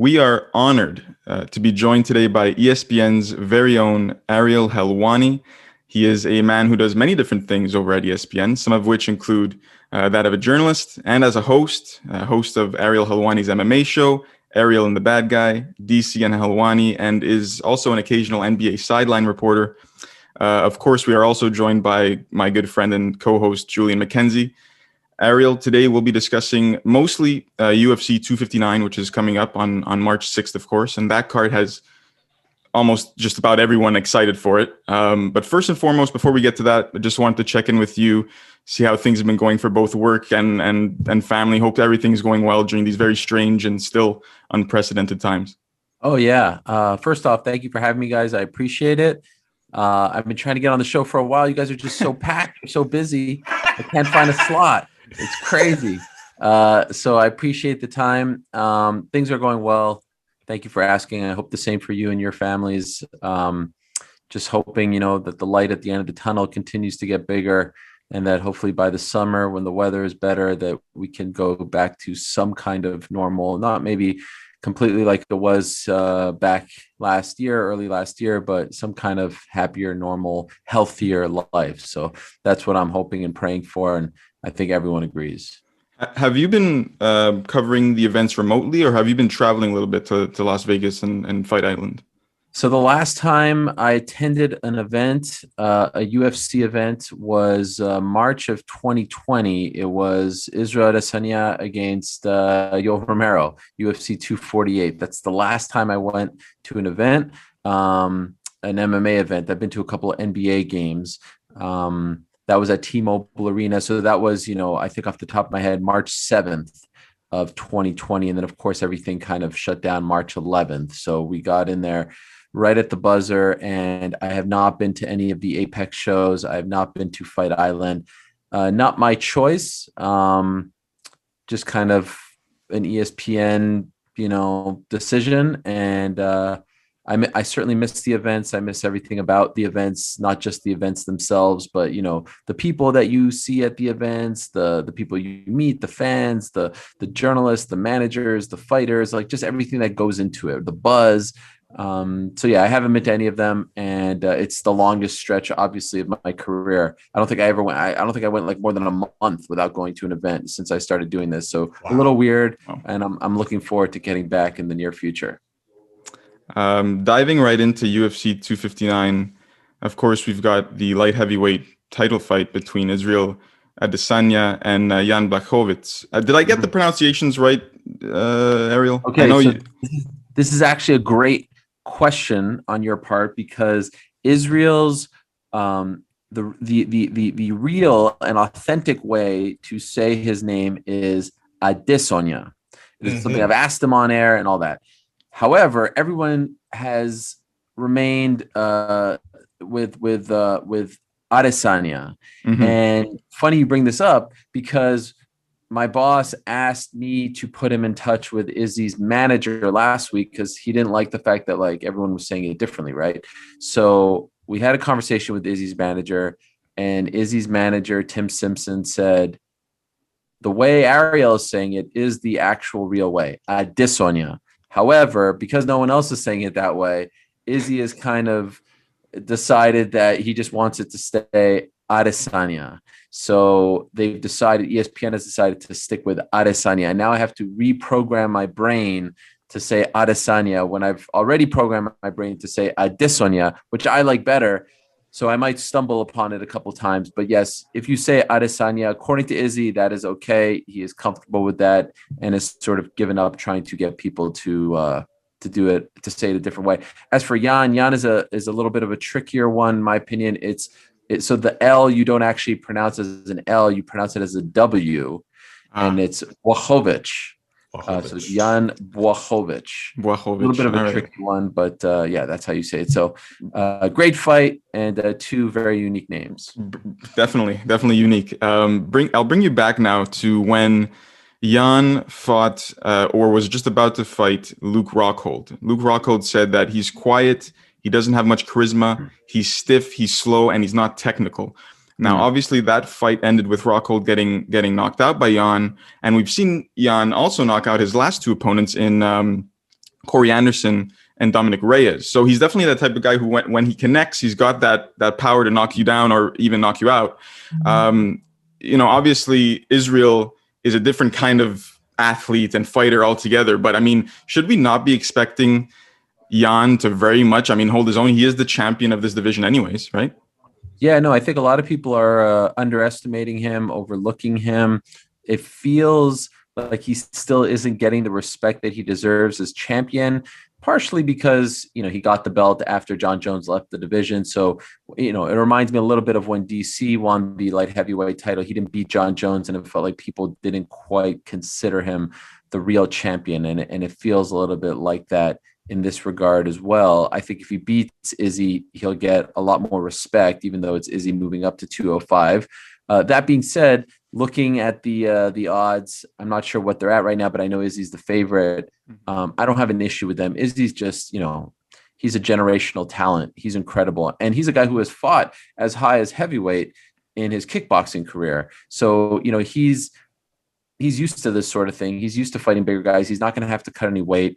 We are honored to be joined today by ESPN's very own Ariel Helwani. He is a man who does many different things over at ESPN, some of which include that of a journalist and as a host of Ariel Helwani's MMA show, Ariel and the Bad Guy, DC and Helwani, and is also an occasional NBA sideline reporter. Of course, we are also joined by my good friend and co-host, Julian McKenzie. Ariel, today we'll be discussing mostly UFC 259, which is coming up on March 6th, of course, and that card has almost just about everyone excited for it. But first and foremost, before we get to that, I just wanted to check in with you, see how things have been going for both work and family. Hope everything's going well during these very strange and still unprecedented times. Oh, yeah. First off, thank you for having me, guys. I appreciate it. I've been trying to get on the show for a while. You guys are just so packed. You're so busy. I can't find a slot. It's crazy. So I appreciate the time. Things are going well. Thank you for asking. I hope the same for you and your families. Just hoping, that the light at the end of the tunnel continues to get bigger and that hopefully by the summer when the weather is better, that we can go back to some kind of normal, not maybe completely like it was back early last year, but some kind of happier, normal, healthier life. So that's what I'm hoping and praying for. And I think everyone agrees. Have you been covering the events remotely, or have you been traveling a little bit to Las Vegas and Fight Island? So the last time I attended an event, a UFC event, was March of 2020. It was Israel Adesanya against Yoel Romero, UFC 248. That's the last time I went to an event, an MMA event. I've been to a couple of NBA games. That was at T-Mobile Arena. So that was, I think off the top of my head, March 7th of 2020. And then, of course, everything kind of shut down March 11th. So we got in there right at the buzzer. And I have not been to any of the Apex shows. I have not been to Fight Island. Not my choice. Just kind of an ESPN, decision. And I certainly miss the events. I miss everything about the events, not just the events themselves, but, the people that you see at the events, the people you meet, the fans, the journalists, the managers, the fighters, like just everything that goes into it, the buzz. So yeah, I haven't been to any of them, and it's the longest stretch, obviously, of my career. I don't think I ever went. I don't think I went like more than a month without going to an event since I started doing this. So wow. A little weird, and I'm looking forward to getting back in the near future. Diving right into UFC 259, of course, we've got the light heavyweight title fight between Israel Adesanya and Jan Blachowicz. Did I get the pronunciations right, Ariel? Okay, this is actually a great question on your part, because Israel's the real and authentic way to say his name is Adesanya. It's something I've asked him on air and all that. However, everyone has remained with Adesanya. And funny you bring this up, because my boss asked me to put him in touch with Izzy's manager last week because he didn't like the fact that like everyone was saying it differently, right? So we had a conversation with Izzy's manager, and Izzy's manager, Tim Simpson, said, the way Ariel is saying it is the actual real way, Adesanya. However, because no one else is saying it that way, Izzy has kind of decided that he just wants it to stay Adesanya. So ESPN has decided to stick with Adesanya. And now I have to reprogram my brain to say Adesanya when I've already programmed my brain to say Adesanya, which I like better. So I might stumble upon it a couple times. But yes, if you say Adesanya, according to Izzy, that is okay. He is comfortable with that and has sort of given up trying to get people to do it, to say it a different way. As for Jan is a little bit of a trickier one, in my opinion. So the L you don't actually pronounce as an L, you pronounce it as a W, and it's Blachowicz. So Jan Blachowicz. A little bit of a tricky one, but yeah, that's how you say it. So great fight, and two very unique names. Definitely unique. I'll bring you back now to when Jan fought or was just about to fight Luke Rockhold. Luke Rockhold said that he's quiet, he doesn't have much charisma, he's stiff, he's slow, and he's not technical. Now, obviously, that fight ended with Rockhold getting knocked out by Jan, and we've seen Jan also knock out his last two opponents in Corey Anderson and Dominic Reyes. So he's definitely that type of guy who, when he connects, he's got that power to knock you down or even knock you out. Obviously Israel is a different kind of athlete and fighter altogether. But I mean, should we not be expecting Jan to very much, hold his own? He is the champion of this division anyways, right? Yeah, no, I think a lot of people are underestimating him, overlooking him. It feels like he still isn't getting the respect that he deserves as champion, partially because, he got the belt after John Jones left the division. So, it reminds me a little bit of when DC won the light heavyweight title. He didn't beat John Jones, and it felt like people didn't quite consider him the real champion. And it feels a little bit like that in this regard as well. I think if he beats Izzy, he'll get a lot more respect, even though it's Izzy moving up to 205. That being said, looking at the odds, I'm not sure what they're at right now, but I know Izzy's the favorite. I don't have an issue with them. Izzy's just, he's a generational talent. He's incredible. And he's a guy who has fought as high as heavyweight in his kickboxing career. So, he's used to this sort of thing. He's used to fighting bigger guys. He's not going to have to cut any weight.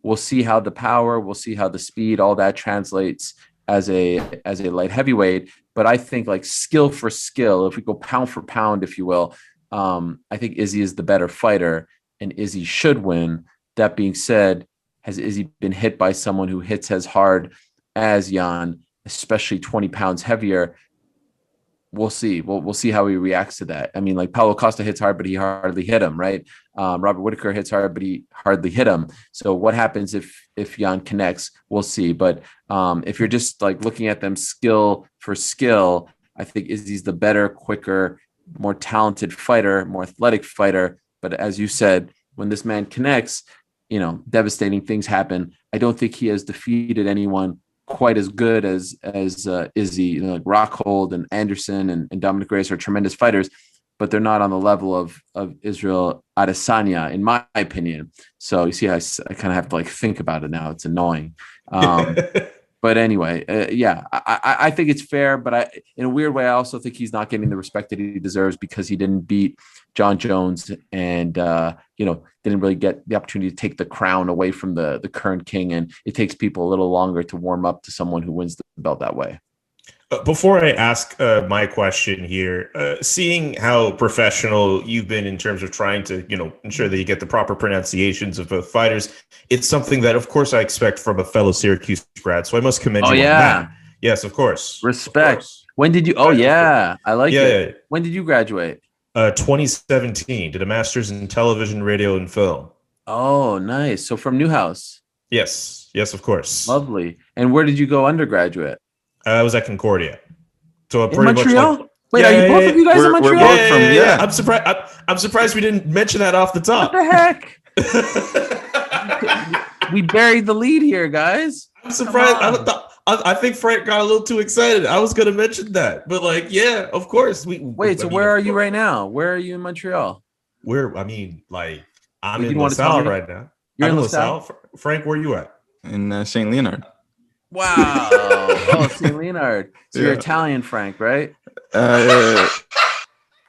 We'll see how the power, we'll see how the speed, all that translates as a light heavyweight. But I think like skill for skill, if we go pound for pound, if you will, I think Izzy is the better fighter and Izzy should win. That being said, has Izzy been hit by someone who hits as hard as Jan, especially 20 pounds heavier? We'll see. We'll see how he reacts to that. I mean, like Paulo Costa hits hard, but he hardly hit him, right? Robert Whittaker hits hard, but he hardly hit him. So what happens if Jan connects? We'll see. But if you're just like looking at them skill for skill, I think Izzy's the better, quicker, more talented fighter, more athletic fighter. But as you said, when this man connects, devastating things happen. I don't think he has defeated anyone quite as good as Izzy. Like Rockhold and Anderson and Dominic Reyes are tremendous fighters, but they're not on the level of Israel Adesanya, in my opinion. So you see, I kind of have to like think about it now. It's annoying. But anyway, I think it's fair, but in a weird way, I also think he's not getting the respect that he deserves because he didn't beat John Jones and, didn't really get the opportunity to take the crown away from the current king. And it takes people a little longer to warm up to someone who wins the belt that way. Before I ask my question here, seeing how professional you've been in terms of trying to, ensure that you get the proper pronunciations of both fighters, it's something that, of course, I expect from a fellow Syracuse grad. So I must commend you on that. Yes, of course. Respect. Of course. When did you? Oh, yeah. I like it. Yeah. When did you graduate? 2017. Did a master's in television, radio, and film. Oh, nice. So from Newhouse. Yes. Yes, of course. Lovely. And where did you go undergraduate? I was at Concordia. So in Montreal? Much like, are you both of you guys in Montreal? Yeah. I'm surprised we didn't mention that off the top. What the heck? We buried the lead here, guys. I'm surprised. I think Frank got a little too excited. I was going to mention that, but of course. So where are you right now? Where are you in Montreal? I'm in LaSalle right now. You're in LaSalle? Frank, where are you at? In St. Leonard. Wow. Oh, St. Leonard. So you're Italian, Frank, right? Yeah,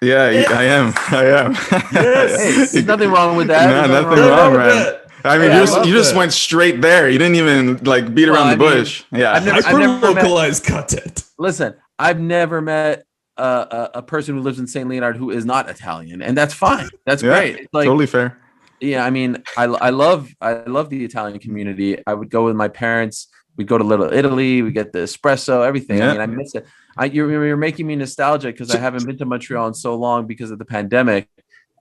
I am. Yes. Hey, there's nothing wrong with that. No, nothing wrong, man. I mean, you just went straight there. You didn't even beat around the bush. Yeah, I've never localized content. Listen, I've never met a person who lives in St. Leonard who is not Italian, and that's fine. That's great. It's totally fair. Yeah, I mean, I love the Italian community. I would go with my parents. We'd go to Little Italy. We get the espresso, everything. Yeah. I mean, I miss it. You're making me nostalgic because I haven't been to Montreal in so long because of the pandemic.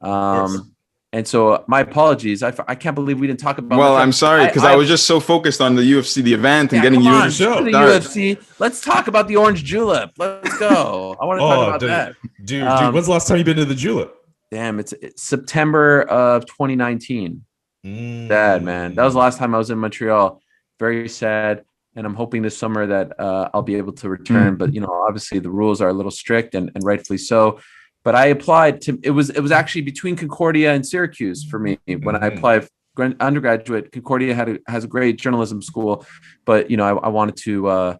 And so my apologies. I can't believe we didn't talk about. Well, I'm sorry because I was just so focused on the UFC, the event, and getting you on the show. The UFC. Let's talk about the Orange Julep. Let's go. I want to talk about that. Dude, when's the last time you've been to the Julep? Damn, it's September of 2019. Sad, man. That was the last time I was in Montreal. Very sad. And I'm hoping this summer that I'll be able to return. But, obviously the rules are a little strict and rightfully so. But I applied to, it was actually between Concordia and Syracuse for me. When I applied undergraduate, Concordia has a great journalism school. But, I wanted to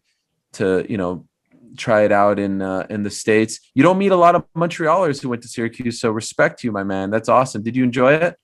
try it out in the States. You don't meet a lot of Montrealers who went to Syracuse. So respect to you, my man. That's awesome. Did you enjoy it?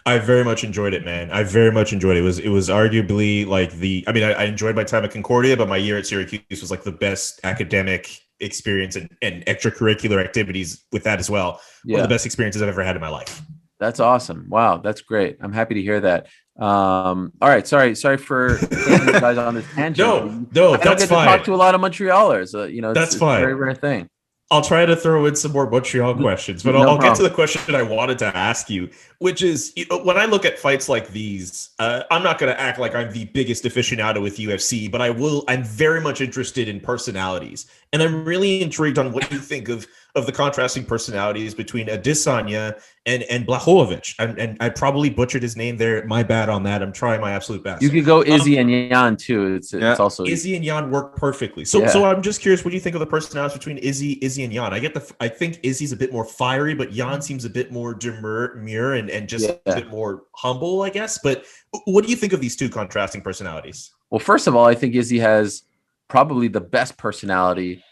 I very much enjoyed it, man. I very much enjoyed it. It was arguably like I enjoyed my time at Concordia, but my year at Syracuse was like the best academic experience and extracurricular activities with that as well. Yeah. One of the best experiences I've ever had in my life. That's awesome. Wow, that's great. I'm happy to hear that. All right, sorry for taking you guys on this tangent. No, that's fine. To talk to a lot of Montrealers. That's fine. It's a very rare thing. I'll try to throw in some more Montreal questions, but I'll get to the question I wanted to ask you, which is, when I look at fights like these, I'm not going to act like I'm the biggest aficionado with UFC, but I'm very much interested in personalities. And I'm really intrigued on what you think of the contrasting personalities between Adesanya and Blachowicz. And I probably butchered his name there. My bad on that. I'm trying my absolute best. You could go Izzy and Yan too. It's also Izzy and Yan work perfectly. So I'm just curious, what do you think of the personalities between Izzy and Yan? I think Izzy's a bit more fiery, but Yan seems a bit more demure and just a bit more humble, I guess. But what do you think of these two contrasting personalities? Well, first of all, I think Izzy has probably the best personality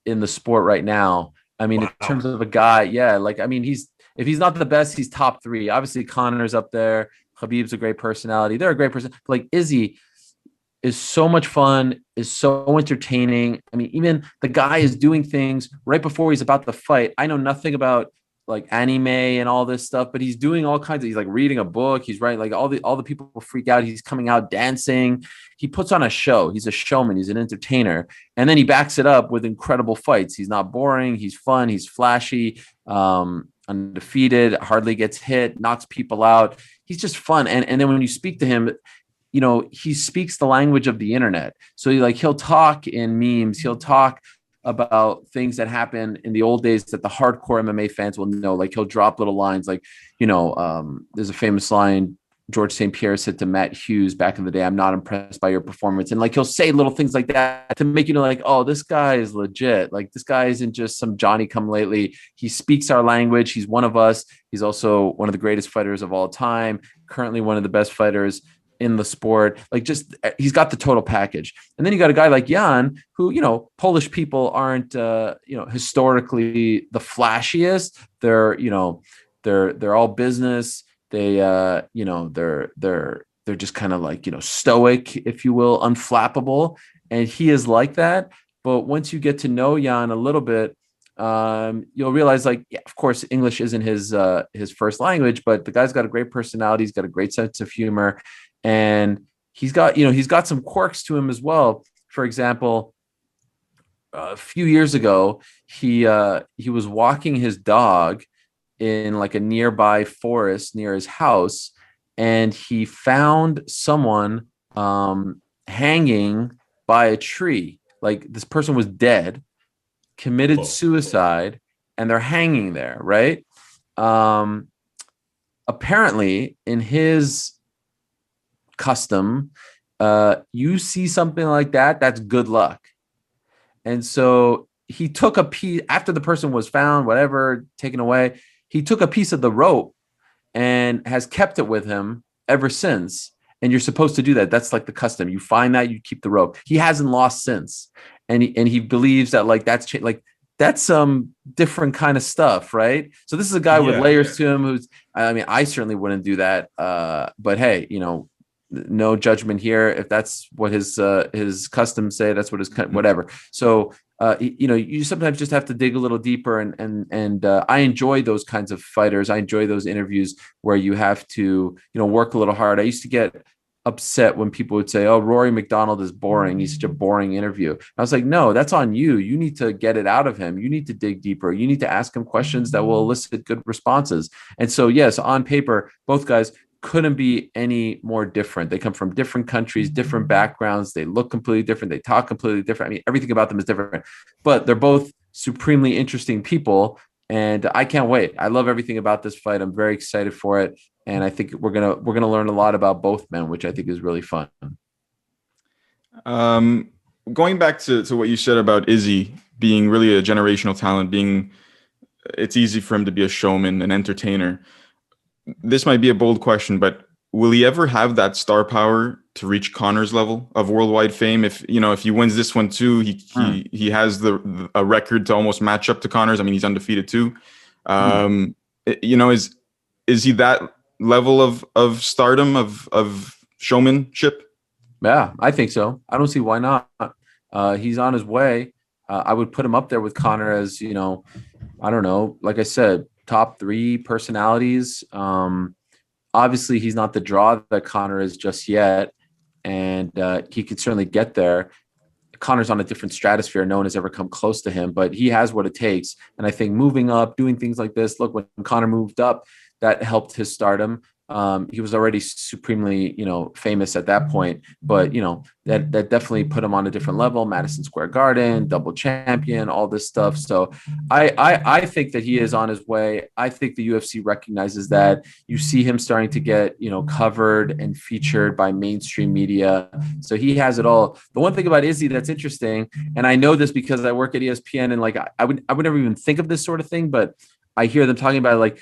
in the sport right now. I mean, in terms of a guy, if he's not the best, he's top 3. Obviously, Connor's up there. Khabib's a great personality. They're a great person. Like, Izzy is so much fun, is so entertaining. I mean, even the guy is doing things right before he's about to fight. I know nothing about like anime and all this stuff, but he's doing all kinds of, he's like reading a book. He's writing, like all the people freak out. He's coming out dancing. He puts on a show. He's a showman. He's an entertainer. And then he backs it up with incredible fights. He's not boring. He's fun. He's flashy, undefeated, hardly gets hit, knocks people out. He's just fun. And then when you speak to him, you know, he speaks the language of the internet. So he'll talk in memes. He'll talk about things that happen in the old days that the hardcore MMA fans will know. Like, he'll drop little lines like, there's a famous line George St. Pierre said to Matt Hughes back in the day, "I'm not impressed by your performance." And like, he'll say little things like that to make you know, like, oh, this guy is legit. Like, this guy isn't just some Johnny come lately. He speaks our language. He's one of us. He's also one of the greatest fighters of all time, currently one of the best fighters in the sport. Like, just, he's got the total package. And then you got a guy like Yan, who, Polish people aren't, historically the flashiest. They're all business. They, they're just kind of like, stoic, if you will, unflappable. And he is like that. But once you get to know Yan a little bit, you'll realize, like, yeah, of course, English isn't his first language, but the guy's got a great personality. He's got a great sense of humor. And he's got some quirks to him as well. For example, a few years ago, he was walking his dog in like a nearby forest near his house, and he found someone hanging by a tree. Like, this person was dead, committed suicide, and they're hanging there, right? Apparently, in his custom, you see something like that, that's good luck. And so he took a piece after the person was found, whatever, taken away. He took a piece of the rope and has kept it with him ever since. And you're supposed to do that. That's like the custom. You find that, you keep the rope. He hasn't lost since. And he believes that, like, that's some different kind of stuff, right? So this is a guy with layers to him I certainly wouldn't do that. But hey, no judgment here. If that's what his customs say, that's what his whatever. So you sometimes just have to dig a little deeper, and I enjoy those kinds of fighters. I enjoy those interviews where you have to work a little hard. I used to get upset when people would say, "Oh, Rory McDonald is boring. He's such a boring interview." I was like, no, that's on you. You need to get it out of him. You need to dig deeper. You need to ask him questions that will elicit good responses. And so, yes, on paper, both guys couldn't be any more different. They come from different countries, different backgrounds. They look completely different. They talk completely different. I mean, everything about them is different, but they're both supremely interesting people. And I can't wait. I love everything about this fight. I'm very excited for it. And I think we're going to learn a lot about both men, which I think is really fun. Going back to what you said about Izzy being really a generational talent, it's easy for him to be a showman, an entertainer. This might be a bold question, but will he ever have that star power to reach Connor's level of worldwide fame? If he wins this one too, he has a record to almost match up to Connor's. I mean, he's undefeated too. Is he that level of stardom, of showmanship? Yeah, I think so. I don't see why not. He's on his way. I would put him up there with Conor as, you know, I don't know, like I said, top 3 personalities. Obviously, he's not the draw that Conor is just yet, and he could certainly get there. Conor's on a different stratosphere. No one has ever come close to him, but he has what it takes. And I think moving up, doing things like this, look, when Conor moved up, that helped his stardom. He was already supremely, you know, famous at that point, but, you know, that definitely put him on a different level. Madison Square Garden, double champion, all this stuff. So I think that he is on his way. I think the UFC recognizes that. You see him starting to get, you know, covered and featured by mainstream media. So he has it all. The one thing about Izzy that's interesting, and I know this because I work at ESPN, and like I would never even think of this sort of thing, but I hear them talking about it, like,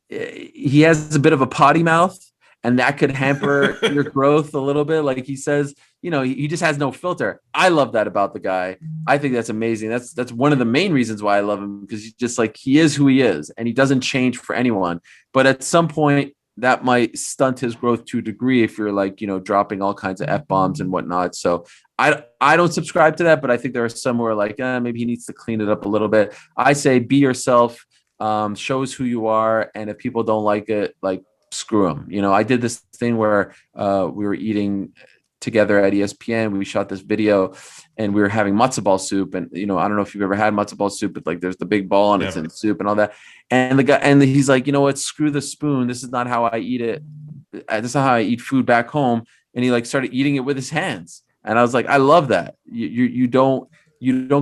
he has a bit of a potty mouth, and that could hamper your growth a little bit. Like he says, you know, he just has no filter. I love that about the guy. I think that's amazing. That's one of the main reasons why I love him, because he's just like, he is who he is, and he doesn't change for anyone. But at some point, that might stunt his growth to a degree if you're like, you know, dropping all kinds of F-bombs and whatnot. So I don't subscribe to that, but I think there are some where like, maybe he needs to clean it up a little bit. I say be yourself. Shows who you are, and if people don't like it, like, screw them. You know, I did this thing where we were eating together at ESPN. We shot this video, and we were having matzo ball soup. And, you know, I don't know if you've ever had matzo ball soup, but like there's the big ball and it's in soup and all that. And the guy, and he's like, you know what? Screw the spoon. This is not how I eat it. This is not how I eat food back home. And he like started eating it with his hands. And I was like, I love that. You don't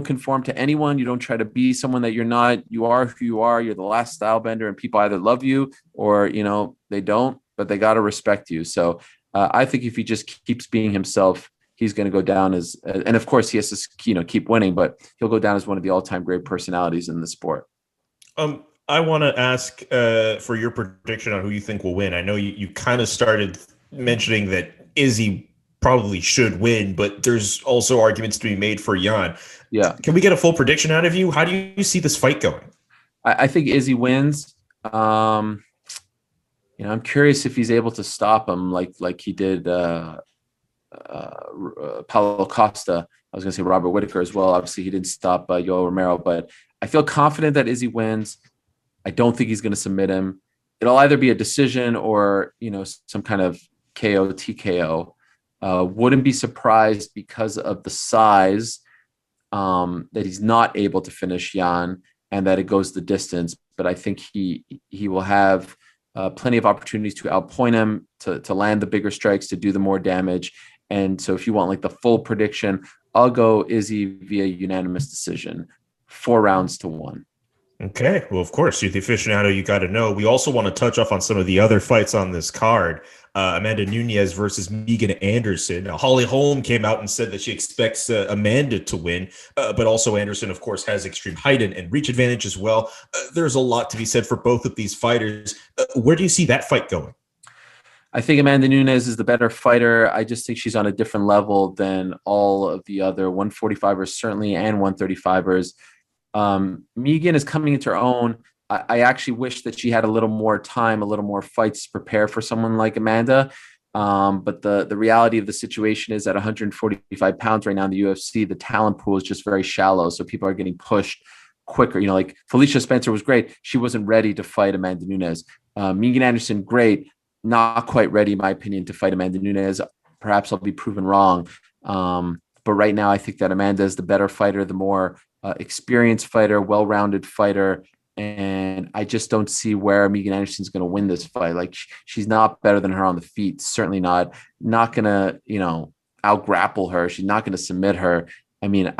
conform to anyone. You don't try to be someone that you're not. You are who you are. You're the last style bender, and people either love you or, you know, they don't, but they got to respect you. So I think if he just keeps being himself, he's going to go down as, and of course he has to, you know, keep winning, but he'll go down as one of the all-time great personalities in the sport. I want to ask for your prediction on who you think will win. I know you kind of started mentioning that Izzy probably should win, but there's also arguments to be made for Jan. Yeah. Can we get a full prediction out of you? How do you see this fight going? I think Izzy wins. You know, I'm curious if he's able to stop him like he did Paulo Costa. I was going to say Robert Whittaker as well. Obviously, he didn't stop Yoel Romero, but I feel confident that Izzy wins. I don't think he's going to submit him. It'll either be a decision or, you know, some kind of KO, TKO. Wouldn't be surprised because of the size that he's not able to finish Jan, and that it goes the distance. But I think he will have plenty of opportunities to outpoint him, to land the bigger strikes, to do the more damage. And so if you want like the full prediction, I'll go Izzy via unanimous decision, 4 rounds to 1. Okay. Well, of course, you're the aficionado. You got to know. We also want to touch off on some of the other fights on this card. Amanda Nunez versus Megan Anderson. Now, Holly Holm came out and said that she expects Amanda to win, but also Anderson, of course, has extreme height and reach advantage as well. There's a lot to be said for both of these fighters. Where do you see that fight going? I think Amanda Nunez is the better fighter. I just think she's on a different level than all of the other 145ers, certainly, and 135ers. Megan is coming into her own. I actually wish that she had a little more time, a little more fights to prepare for someone like Amanda. But the reality of the situation is at 145 pounds right now in the UFC, the talent pool is just very shallow. So people are getting pushed quicker. You know, like Felicia Spencer was great. She wasn't ready to fight Amanda Nunez. Megan Anderson, great. Not quite ready, in my opinion, to fight Amanda Nunez. Perhaps I'll be proven wrong. But right now, I think that Amanda is the better fighter, the more experienced fighter, well-rounded fighter. And I just don't see where Megan Anderson's going to win this fight. Like, she's not better than her on the feet. Certainly not going to, you know, out-grapple her. She's not going to submit her. I mean,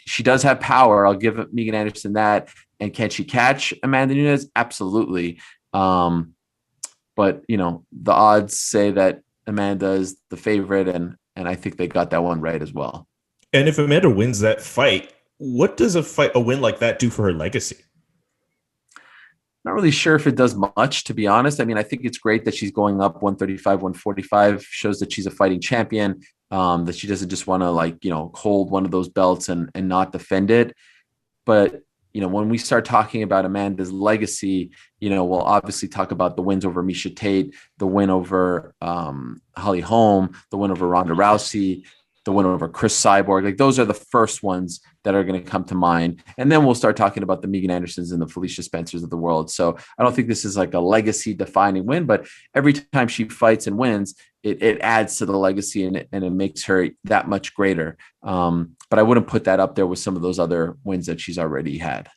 she does have power. I'll give Megan Anderson that. And can she catch Amanda Nunez? Absolutely. But, you know, the odds say that Amanda is the favorite, and I think they got that one right as well. And if Amanda wins that fight, what does a win like that do for her legacy? Not really sure if it does much, to be honest. I mean, I think it's great that she's going up 135, 145, shows that she's a fighting champion, that she doesn't just want to, like, you know, hold one of those belts and not defend it. But when we start talking about Amanda's legacy, we'll obviously talk about the wins over Miesha Tate, the win over Holly Holm, the win over Ronda Rousey, the win over Chris Cyborg. Like, those are the first ones that are going to come to mind. And then we'll start talking about the Megan Andersons and the Felicia Spencers of the world. So I don't think this is like a legacy defining win, but every time she fights and wins, it adds to the legacy and it makes her that much greater. But I wouldn't put that up there with some of those other wins that she's already had.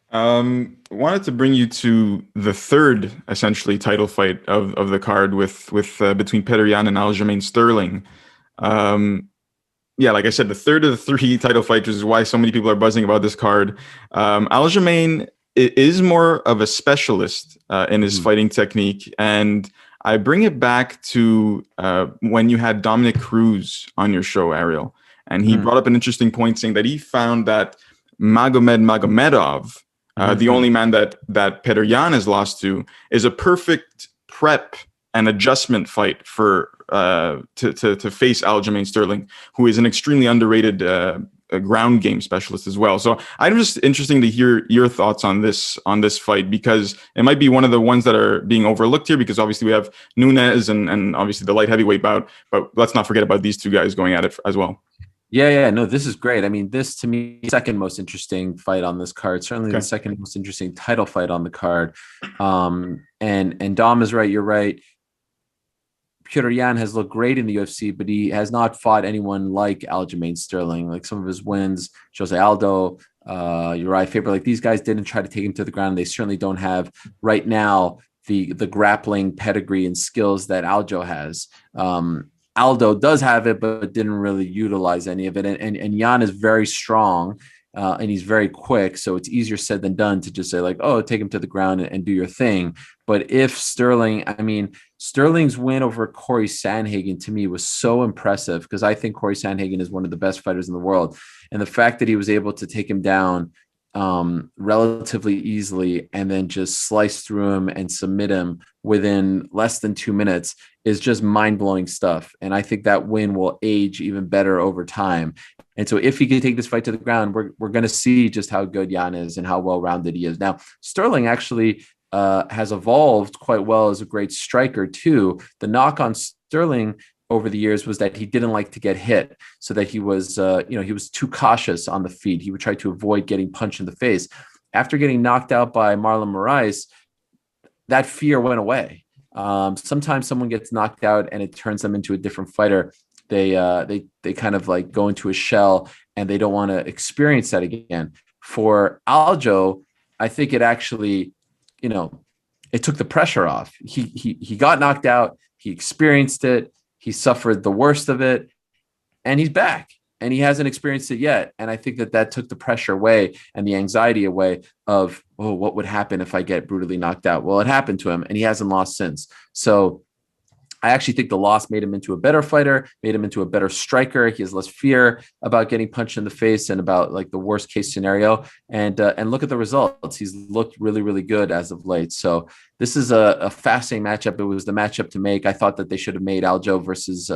Wanted to bring you to the third, essentially, title fight of the card with between Petr Yan and Aljamain Sterling. Like I said, the third of the three title fights, which is why so many people are buzzing about this card. Aljamain is more of a specialist in his fighting technique, and I bring it back to when you had Dominic Cruz on your show, Ariel, and he brought up an interesting point, saying that he found that Nurmagomedov, the only man that Petr Yan has lost to, is a perfect prep and adjustment fight for to face Aljamain Sterling, who is an extremely underrated ground game specialist as well. So I'm just interested to hear your thoughts on this fight, because it might be one of the ones that are being overlooked here, because obviously we have Nunez and obviously the light heavyweight bout, but let's not forget about these two guys going at it as well. Yeah, no, this is great. I mean, this to me, second most interesting fight on this card, certainly the second most interesting title fight on the card. And Dom is right. You're right. Petr Yan has looked great in the UFC, but he has not fought anyone like Aljamain Sterling. Like, some of his wins, Jose Aldo, Uriah Faber, like, these guys didn't try to take him to the ground. They certainly don't have right now the grappling pedigree and skills that Aljo has. Aldo does have it, but didn't really utilize any of it. And Yan is very strong, and he's very quick. So it's easier said than done to just say, like, oh, take him to the ground and do your thing. But if Sterling's win over Corey Sandhagen to me was so impressive, because I think Corey Sandhagen is one of the best fighters in the world. And the fact that he was able to take him down relatively easily and then just slice through him and submit him within less than 2 minutes is just mind-blowing stuff. And I think that win will age even better over time. And so if he can take this fight to the ground, we're going to see just how good Yan is and how well-rounded he is. Now, Sterling actually has evolved quite well as a great striker too. The knock on Sterling over the years was that he didn't like to get hit, so that he was, he was too cautious on the feet. He would try to avoid getting punched in the face. After getting knocked out by Marlon Moraes, that fear went away. Sometimes someone gets knocked out and it turns them into a different fighter. They kind of like go into a shell and they don't want to experience that again. For Aljo, I think it actually, it took the pressure off. He got knocked out. He experienced it. He suffered the worst of it, and he's back, and he hasn't experienced it yet. And I think that took the pressure away and the anxiety away of, oh, what would happen if I get brutally knocked out? Well, it happened to him, and he hasn't lost since. So I actually think the loss made him into a better fighter, made him into a better striker. He has less fear about getting punched in the face and about like the worst case scenario. And look at the results. He's looked really, really good as of late. So this is a fascinating matchup. It was the matchup to make. I thought that they should have made Aljo versus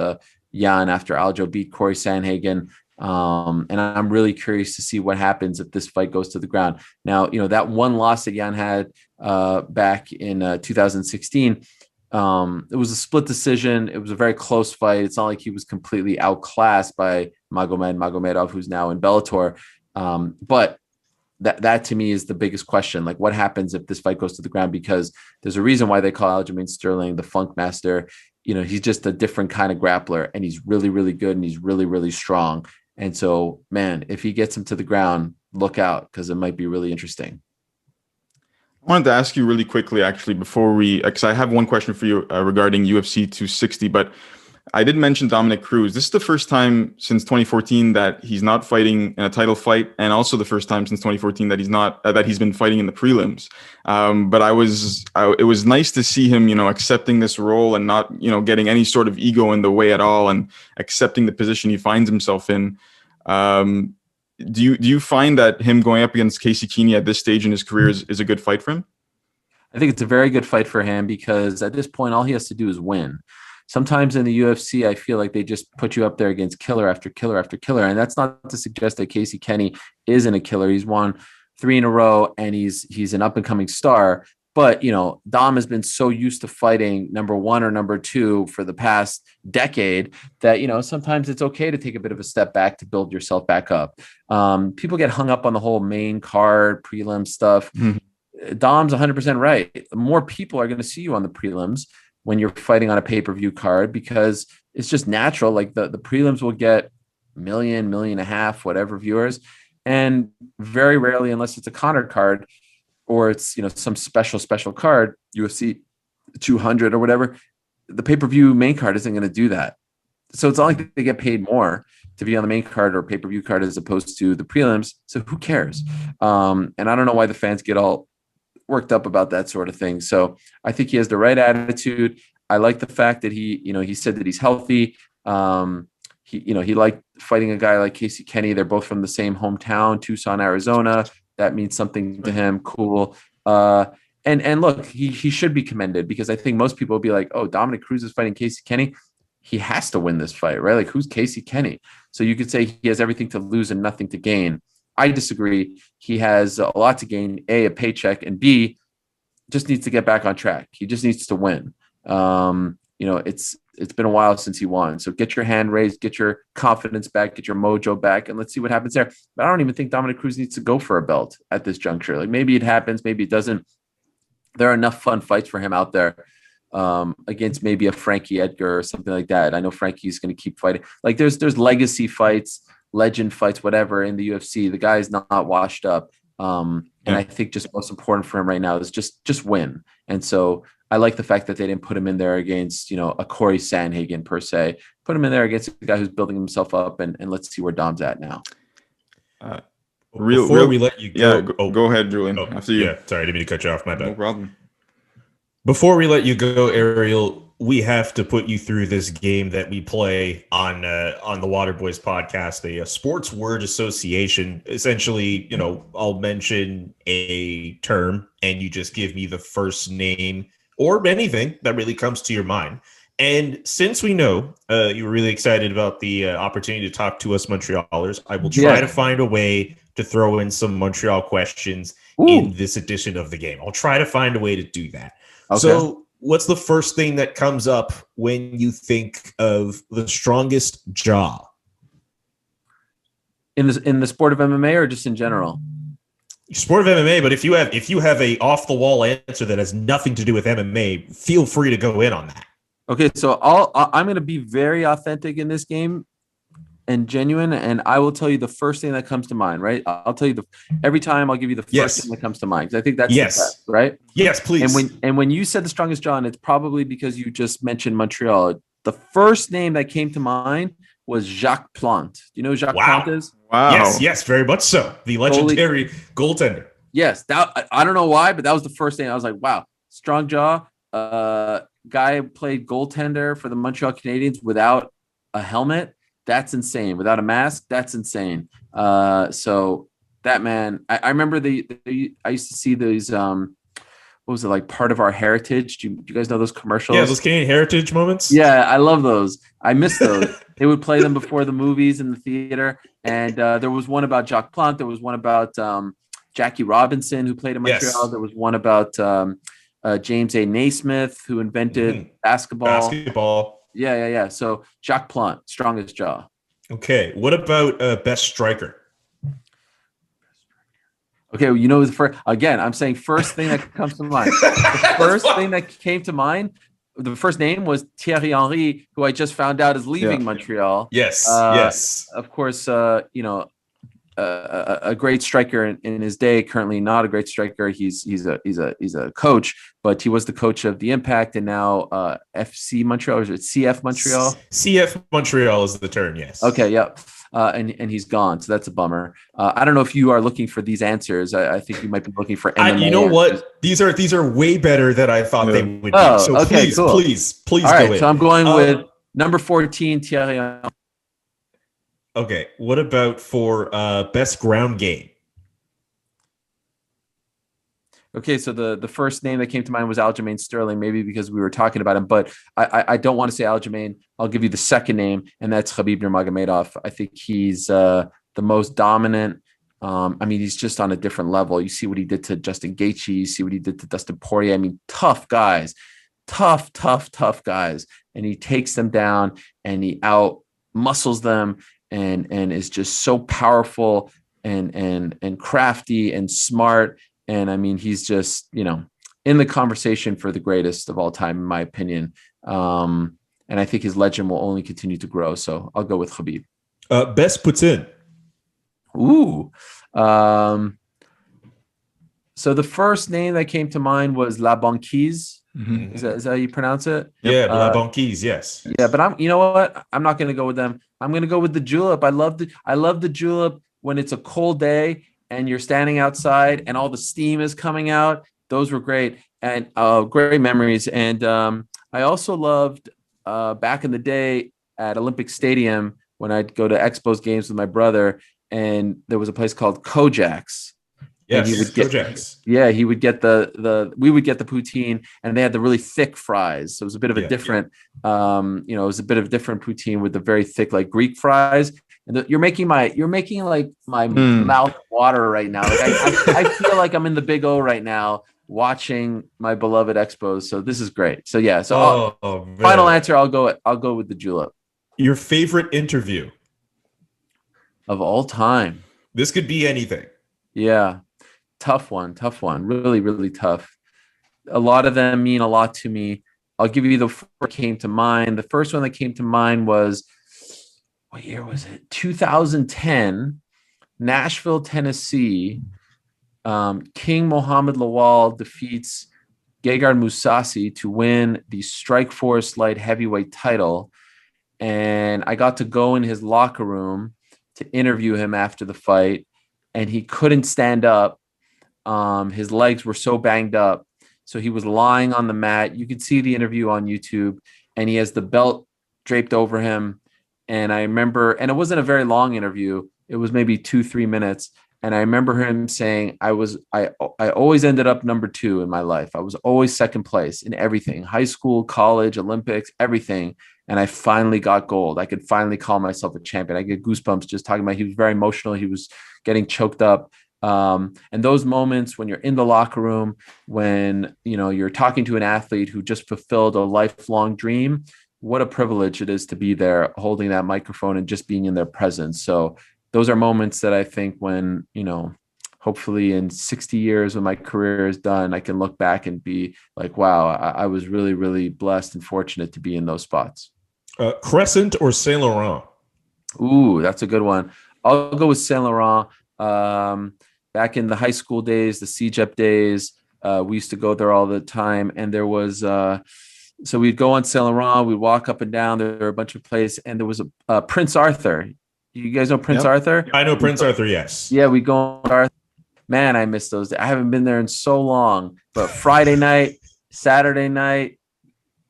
Yan after Aljo beat Corey Sandhagen. And I'm really curious to see what happens if this fight goes to the ground. Now, that one loss that Yan had back in 2016, it was a split decision. It was a very close fight. It's not like he was completely outclassed by Nurmagomedov, who's now in Bellator. But that to me is the biggest question. Like, what happens if this fight goes to the ground? Because there's a reason why they call Aljamain Sterling the Funk Master. He's just a different kind of grappler, and he's really, really good, and he's really, really strong. And so, man, if he gets him to the ground, look out, because it might be really interesting. I wanted to ask you really quickly, actually, before because I have one question for you regarding UFC 260, but I did mention Dominic Cruz. This is the first time since 2014 that he's not fighting in a title fight, and also the first time since 2014 that he's been fighting in the prelims. But it was nice to see him, accepting this role and not, getting any sort of ego in the way at all, and accepting the position he finds himself in. Do you find that him going up against Casey Keeney at this stage in his career is a good fight for him? I think it's a very good fight for him, because at this point, all he has to do is win. Sometimes in the UFC, I feel like they just put you up there against killer after killer after killer. And that's not to suggest that Casey Kenny isn't a killer. He's won 3 in a row and he's an up and coming star. But, Dom has been so used to fighting number 1 or number 2 for the past decade that, sometimes it's okay to take a bit of a step back to build yourself back up. People get hung up on the whole main card prelim stuff. Mm-hmm. Dom's 100% right. More people are going to see you on the prelims when you're fighting on a pay-per-view card, because it's just natural. Like the prelims will get 1 million, 1.5 million, whatever viewers. And very rarely, unless it's a Conor card, or it's, some special card, UFC 200 or whatever, the pay-per-view main card isn't going to do that. So it's not like they get paid more to be on the main card or pay-per-view card as opposed to the prelims. So who cares? And I don't know why the fans get all worked up about that sort of thing. So I think he has the right attitude. I like the fact that he said that he's healthy. He liked fighting a guy like Casey Kenny. They're both from the same hometown, Tucson, Arizona. That means something to him. Cool. And look, he should be commended, because I think most people will be like, oh, Dominic Cruz is fighting Casey Kenny. He has to win this fight, right? Like, who's Casey Kenny? So you could say he has everything to lose and nothing to gain. I disagree. He has a lot to gain. A paycheck, and B, just needs to get back on track. He just needs to win. It's been a while since he won. So get your hand raised, get your confidence back, get your mojo back, and let's see what happens there. But I don't even think Dominic Cruz needs to go for a belt at this juncture. Like, maybe it happens, maybe it doesn't. There are enough fun fights for him out there against maybe a Frankie Edgar or something like that. I know Frankie's going to keep fighting. Like, there's legacy fights, legend fights, whatever in the UFC. The guy is not washed up. And I think just most important for him right now is just win. And so I like the fact that they didn't put him in there against, a Corey Sandhagen per se. Put him in there against a guy who's building himself up, and let's see where Dom's at now. Before we let you go, go ahead, Julian. After you. Yeah, sorry, I didn't mean to cut you off. My bad. No problem. Before we let you go, Ariel, we have to put you through this game that we play on the WaterBoys podcast, a sports word association. Essentially, I'll mention a term, and you just give me the first name or anything that really comes to your mind. And since we know you were really excited about the opportunity to talk to us Montrealers, I will try to find a way to throw in some Montreal questions in this edition of the game. I'll try to find a way to do that. Okay. So what's the first thing that comes up when you think of the strongest jaw? In the sport of MMA, or just in general? Sport of MMA, but if you have a off the wall answer that has nothing to do with MMA, feel free to go in on that. Okay, so I'm going to be very authentic in this game and genuine, and I will tell you the first thing that comes to mind. Right? I'll tell you every time I'll give you the first thing that comes to mind, because I think that's the best, right? Yes, please. And when you said the strongest jaw, and it's probably because you just mentioned Montreal. The first name that came to mind was Jacques Plante. Do you know who Jacques Plante is? Wow. Yes, very much so. The legendary goaltender. Yes, that I don't know why, but that was the first thing. I was like, wow, strong jaw. Guy played goaltender for the Montreal Canadiens without a helmet. That's insane. Without a mask, that's insane. So that man, I remember I used to see these. What was it, like Part of Our Heritage? Do you guys know those commercials? Yeah, those Canadian heritage moments. Yeah, I love those. I miss those. They would play them before the movies in the theater. And there was one about Jacques Plante. There was one about Jackie Robinson, who played in Montreal. Yes. There was one about James A. Naismith, who invented basketball. Yeah. So Jacques Plante, strongest jaw. Okay. What about best striker? Okay, I'm saying first thing that comes to mind. The first thing that came to mind, the first name was Thierry Henry, who I just found out is leaving Montreal. Yes. Of course, a great striker in his day. Currently, not a great striker. He's a coach, but he was the coach of the Impact, and now FC Montreal, or is it CF Montreal? CF Montreal is the term. Yes. Okay. Yep. And he's gone, so that's a bummer. I don't know if you are looking for these answers. I think you might be looking for MMA. You know what? These are way better than I thought they would be. So okay, please All right, go in. So I'm going with number 14, Thierry Henry. Okay. What about for best ground game? Okay, so the first name that came to mind was Aljamain Sterling, maybe because we were talking about him, but I don't want to say Aljamain. I'll give you the second name, and that's Khabib Nurmagomedov. I think he's the most dominant. I mean, he's just on a different level. You see what he did to Justin Gaethje. You see what he did to Dustin Poirier. I mean, tough guys, tough guys, and he takes them down and he out muscles them and is just so powerful and crafty and smart. And I mean, he's just, in the conversation for the greatest of all time, in my opinion. And I think his legend will only continue to grow. So I'll go with Khabib. Best poutine. Ooh. So the first name that came to mind was La Banquise. Mm-hmm. Is that how you pronounce it? Yeah, La Banquise, yes. Yeah, but you know what? I'm not going to go with them. I'm going to go with the Julep. I love the Julep when it's a cold day and you're standing outside and all the steam is coming out. Those were great and great memories. And I also loved back in the day at Olympic Stadium when I'd go to Expos games with my brother, and there was a place called Kojak's. Yes, he would get, Kojak's. Yeah, he would get we would get the poutine, and they had the really thick fries. So it was a bit of a different, it was a bit of a different poutine with the very thick, like Greek fries. And you're making my mouth water right now. Like I feel like I'm in the Big O right now watching my beloved Expos. So this is great. So yeah. So final answer, I'll go with the Julep. Your favorite interview of all time. This could be anything. Yeah. Tough one. Really, really tough. A lot of them mean a lot to me. I'll give you the four that came to mind. The first one that came to mind was, what year was it? 2010, Nashville, Tennessee. King Mohammed Lawal defeats Gegard Mousasi to win the Strikeforce light heavyweight title. And I got to go in his locker room to interview him after the fight, and he couldn't stand up. His legs were so banged up. So he was lying on the mat. You could see the interview on YouTube, and he has the belt draped over him. And I remember, and it wasn't a very long interview. It was maybe 2-3 minutes. And I remember him saying, I always ended up number 2 in my life. I was always second place in everything, high school, college, Olympics, everything. And I finally got gold. I could finally call myself a champion. I get goosebumps just talking about, he was very emotional. He was getting choked up. And those moments when you're in the locker room, when, you're talking to an athlete who just fulfilled a lifelong dream, what a privilege it is to be there holding that microphone and just being in their presence. So those are moments that I think when, hopefully in 60 years when my career is done, I can look back and be like, wow, I was really, really blessed and fortunate to be in those spots. Crescent or Saint Laurent? Ooh, that's a good one. I'll go with Saint Laurent. Back in the high school days, the CJEP days, we used to go there all the time. And there was, so we'd go on Saint Laurent, we'd walk up and down. There were a bunch of places, and there was a Prince Arthur. You guys know Prince Arthur? I know Prince Arthur, yes. Yeah, we go on Arthur. Man, I miss those days. I haven't been there in so long. But Friday night, Saturday night,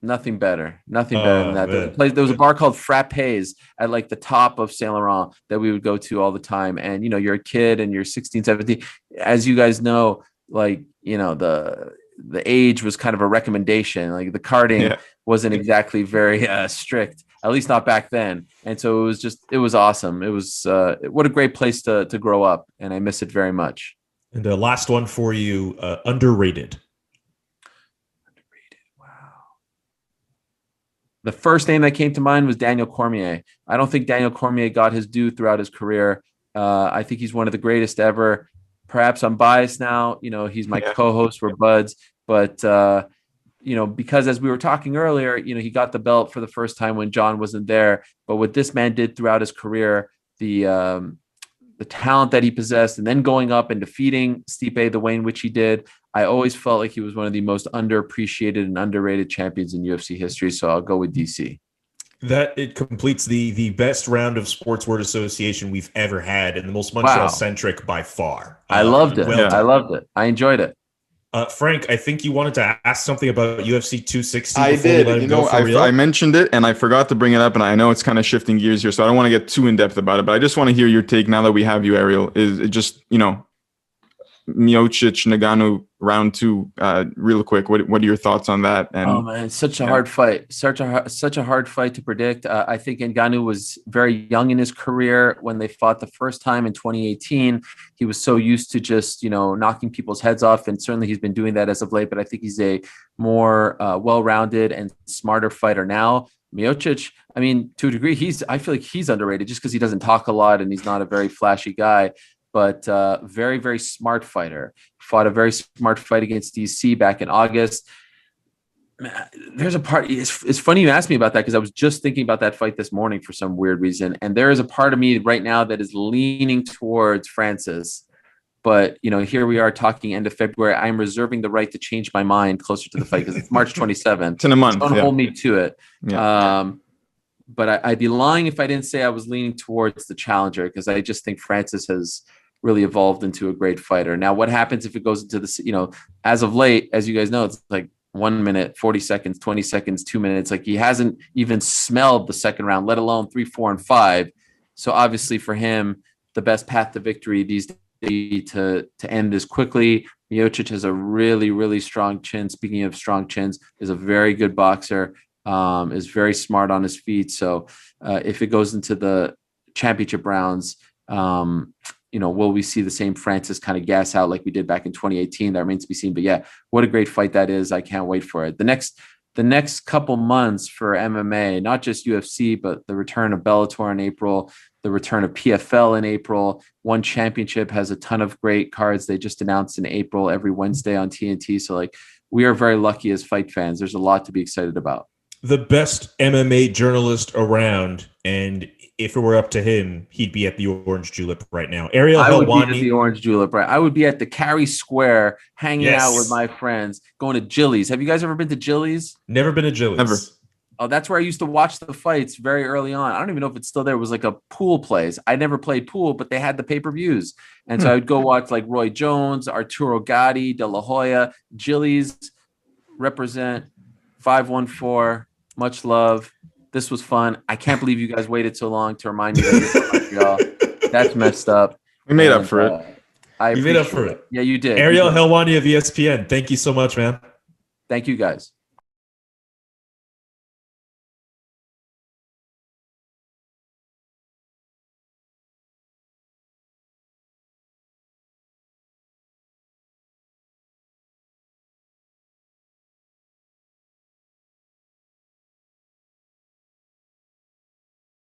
nothing better. Nothing better than that. There was a bar called Frappes at like the top of Saint Laurent that we would go to all the time. And, you're a kid and you're 16, 17. As you guys know, like, the age was kind of a recommendation. Like the carding wasn't exactly very strict, at least not back then. And so it was awesome. It was what a great place to grow up. And I miss it very much. And the last one for you, underrated. The first name that came to mind was Daniel Cormier. I don't think Daniel Cormier got his due throughout his career. I think he's one of the greatest ever. Perhaps I'm biased now. He's my co-host. We're buds. But, because as we were talking earlier, he got the belt for the first time when John wasn't there. But what this man did throughout his career, the talent that he possessed, and then going up and defeating Stipe the way in which he did, I always felt like he was one of the most underappreciated and underrated champions in UFC history. So I'll go with DC. That it completes the best round of Sports Word Association we've ever had, and the most Montreal-centric by far. I loved it. I loved it. I enjoyed it. Frank, I think you wanted to ask something about UFC 260. I did. I mentioned it and I forgot to bring it up, and I know it's kind of shifting gears here, so I don't want to get too in depth about it, but I just want to hear your take now that we have you, Ariel. Is it just, Miocic Ngannou round 2, real quick. What are your thoughts on that? And oh man, it's such a hard fight. Such a hard fight to predict. I think Ngannou was very young in his career when they fought the first time in 2018. He was so used to just, knocking people's heads off, and certainly he's been doing that as of late. But I think he's a more well-rounded and smarter fighter now. Miocic, I mean, to a degree, I feel like he's underrated just because he doesn't talk a lot and he's not a very flashy guy, but very, very smart fighter. Fought a very smart fight against DC back in August. Man, there's a part, it's funny you asked me about that because I was just thinking about that fight this morning for some weird reason. And there is a part of me right now that is leaning towards Francis. But, here we are talking end of February. I'm reserving the right to change my mind closer to the fight because it's March 27th. It's in a month. Don't hold me to it. Yeah. But I'd be lying if I didn't say I was leaning towards the challenger because I just think Francis has really evolved into a great fighter. Now, what happens if it goes into the, as of late, as you guys know, it's like 1 minute, 40 seconds, 20 seconds, 2 minutes. Like he hasn't even smelled the second round, let alone 3, 4, and 5. So obviously for him, the best path to victory these days to end this quickly. Miocic has a really, really strong chin. Speaking of strong chins, is a very good boxer, is very smart on his feet. So if it goes into the championship rounds, will we see the same Francis kind of gas out like we did back in 2018? That remains to be seen. But yeah, what a great fight that is. I can't wait for it. The next couple months for MMA, not just UFC, but the return of Bellator in April, the return of PFL in April. One Championship has a ton of great cards. They just announced in April every Wednesday on TNT. So we are very lucky as fight fans. There's a lot to be excited about. The best MMA journalist around, and if it were up to him, he'd be at the Orange Julep right now. Ariel Helwani. I would be at the Orange Julep, right? I would be at the Cary Square, hanging out with my friends, going to Jilly's. Have you guys ever been to Jilly's? Never been to Jilly's. Never. Oh, that's where I used to watch the fights very early on. I don't even know if it's still there. It was like a pool place. I never played pool, but they had the pay-per-views. And so I would go watch like Roy Jones, Arturo Gatti, De La Hoya. Jilly's represent 514. Much love. This was fun. I can't believe you guys waited so long to remind me that you're from Montreal. That's messed up. We made up for it. You made up for it. Yeah, you did. Ariel Helwani of ESPN. Thank you so much, man. Thank you, guys.